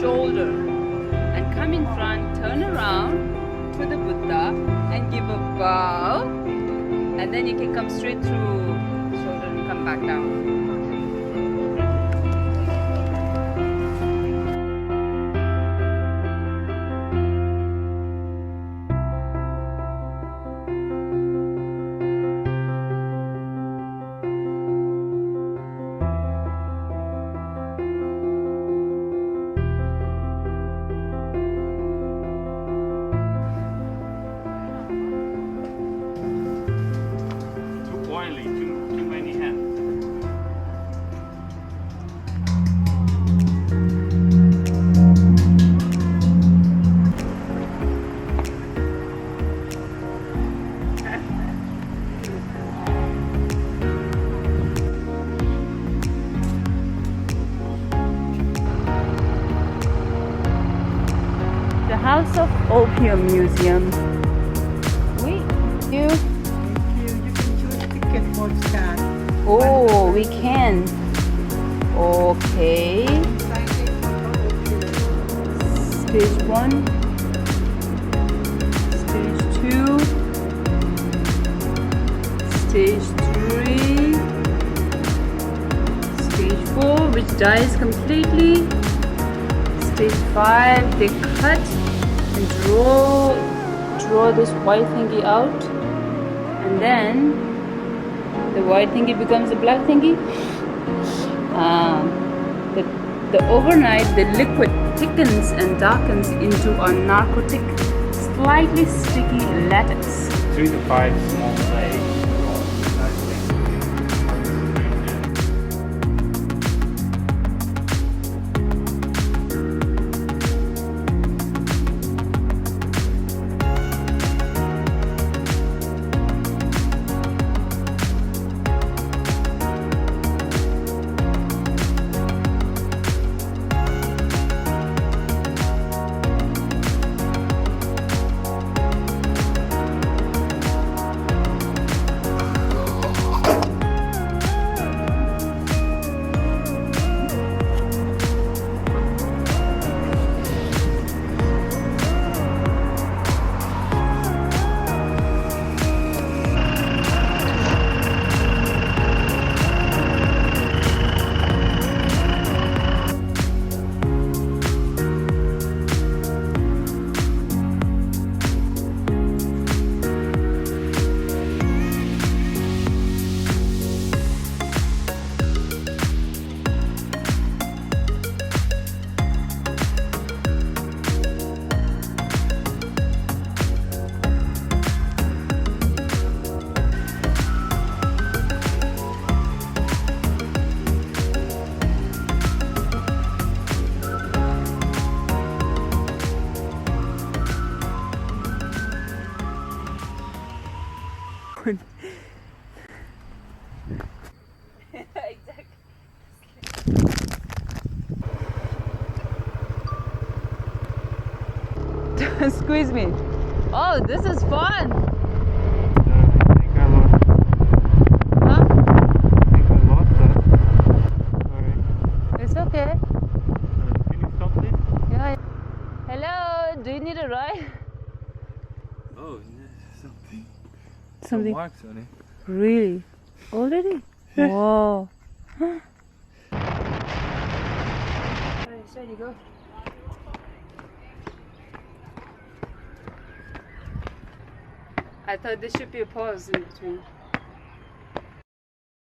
shoulder and come in front, turn around to the Buddha and give a bow, and then you can come straight through shoulder and come back down. Too many hands. The House of Opium Museum. You. Oh, we can. Okay. Stage 1. Stage 2. Stage 3. Stage 4, which dies completely. Stage 5, they cut and draw this white thingy out. And then the white thingy becomes a black thingy. The overnight, the liquid thickens and darkens into a narcotic, slightly sticky latex. 3 to 5 small plays. Squeeze me. Oh, this is fun. I think I lost. Huh? I think I lost that. Sorry. It's okay. Can you stop this? Yeah. Hello, do you need a ride? Oh, yeah, something. Something. Some marks on it. Really? Already? Wow. There you go. I thought there should be a pause in between.